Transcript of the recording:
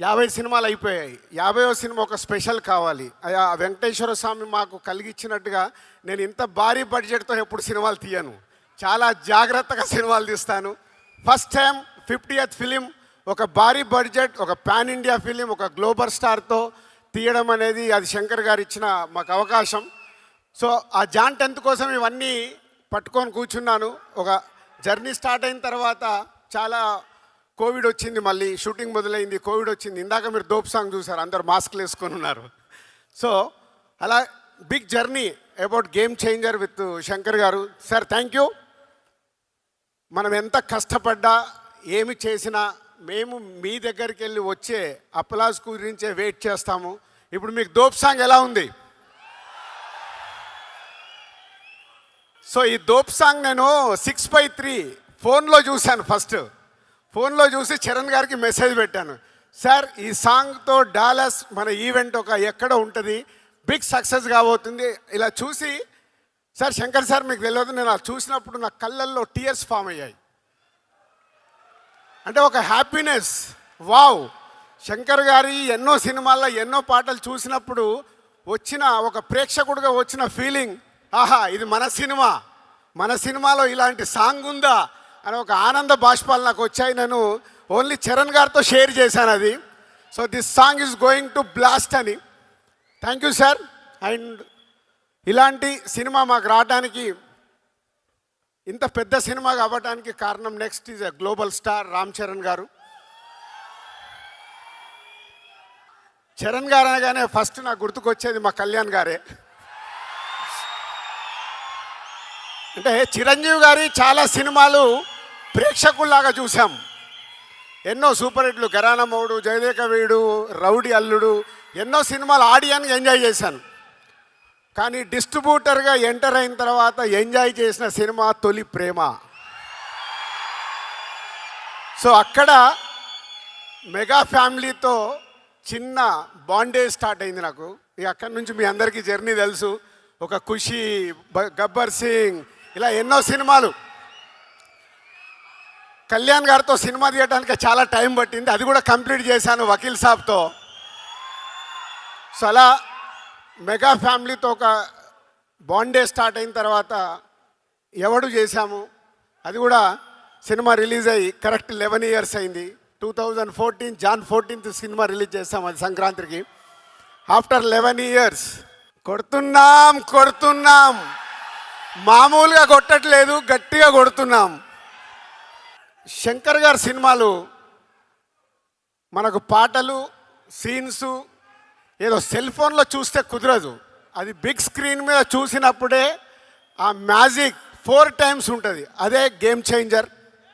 50 సినిమాలు అయిపోయాయి. 50వ సినిమా ఒక స్పెషల్ కావాలి. ఆ వెంకటేశ్వర స్వామి మాకు కలిగించినట్టుగా నేను ఇంత భారీ బడ్జెట్తో ఎప్పుడు సినిమాలు తీయను. చాలా జాగ్రత్తగా సినిమాలు తీస్తాను. ఫస్ట్ టైం 50th ఫిలిం ఒక భారీ బడ్జెట్, ఒక పాన్ ఇండియా ఫిలిం, ఒక గ్లోబల్ స్టార్తో తీయడం అనేది అది శంకర్ గారు ఇచ్చిన మాకు అవకాశం. సో ఆ జాన్ 10th కోసం ఇవన్నీ పట్టుకొని కూర్చున్నాను. ఒక జర్నీ స్టార్ట్ అయిన తర్వాత చాలా కోవిడ్ వచ్చింది, మళ్ళీ షూటింగ్ మొదలైంది, కోవిడ్ వచ్చింది. ఇందాక మీరు దోప్ సాంగ్ చూసారు, అందరు మాస్క్లు వేసుకొని ఉన్నారు. సో అలా big journey about game changer with Shankar garu. Sir thank you. మనం ఎంత కష్టపడ్డా ఏమి చేసినా మేము మీ దగ్గరికి వెళ్ళి వచ్చే అప్లాస్ గురించే వెయిట్ చేస్తాము. ఇప్పుడు మీకు దోప్ సాంగ్ ఎలా ఉంది? సో ఈ దోప్ సాంగ్ నేను 6/3 ఫోన్లో చూశాను. ఫోన్లో చూసి చరణ్ గారికి మెసేజ్ పెట్టాను, సార్ ఈ సాంగ్తో డాలస్ మన ఈవెంట్ ఒక ఎక్కడ ఉంటుంది, బిగ్ సక్సెస్ కాబోతుంది. ఇలా చూసి సార్ శంకర్ సార్ మీకు తెలియదు, నేను అది చూసినప్పుడు నా కళ్ళల్లో టీయర్స్ ఫామ్ అయ్యాయి. అంటే ఒక హ్యాపీనెస్. వావ్, శంకర్ గారి ఎన్నో సినిమాల్లో ఎన్నో పాటలు చూసినప్పుడు వచ్చిన ఒక ప్రేక్షకుడిగా వచ్చిన ఫీలింగ్, ఆహా ఇది మన సినిమాలో ఇలాంటి సాంగ్ ఉందా అని ఒక ఆనంద బాష్పాలు నాకు వచ్చాయి. నేను ఓన్లీ చరణ్ గారితో షేర్ చేశాను అది. So this song is going to blast అని. Thank you sir. అండ్ ఇలాంటి సినిమా మాకు రావడానికి, ఇంత పెద్ద సినిమా అవ్వడానికి కారణం next is a global star Ram Charan garu. Charan గారు అనగానే ఫస్ట్ నాకు గుర్తుకొచ్చేది మా కళ్యాణ్ గారే. అంటే చిరంజీవి గారి చాలా సినిమాలు ప్రేక్షకుల్లాగా చూసాం. ఎన్నో సూపర్ హిట్లు, ఘరానా మౌడు, జయదేక వీడు, రౌడీ అల్లుడు, ఎన్నో సినిమాలు ఆడియన్గా ఎంజాయ్ చేశాను. కానీ డిస్ట్రిబ్యూటర్గా ఎంటర్ అయిన తర్వాత ఎంజాయ్ చేసిన సినిమా తొలి ప్రేమ. సో అక్కడ మెగా ఫ్యామిలీతో చిన్న బాండేజ్ స్టార్ట్ అయింది నాకు. ఇక అక్కడి నుంచి మీ అందరికీ జర్నీ తెలుసు. ఒక ఖుషి, గబ్బర్ సింగ్, ఇలా ఎన్నో సినిమాలు. కళ్యాణ్ గారితో సినిమా తీయడానికి చాలా టైం పట్టింది, అది కూడా కంప్లీట్ చేశాను వకీల్ సాబ్తో. సో అలా మెగా ఫ్యామిలీతో ఒక బాండే స్టార్ట్ అయిన తర్వాత ఎవడు చేశాము, అది కూడా సినిమా రిలీజ్ అయ్యి కరెక్ట్ 11 years అయింది. 2014 Jan 14th సినిమా రిలీజ్ చేస్తాం, అది సంక్రాంతికి. ఆఫ్టర్ 11 years కొడుతున్నాం, మామూలుగా కొట్టట్లేదు, గట్టిగా కొడుతున్నాం. శంకర్ గారి సినిమాలు మనకు పాటలు, సీన్స్ ఏదో సెల్ ఫోన్లో చూస్తే కుదరదు. అది బిగ్ స్క్రీన్ మీద చూసినప్పుడే ఆ మ్యాజిక్ 4 times ఉంటుంది. అదే గేమ్ చేంజర్.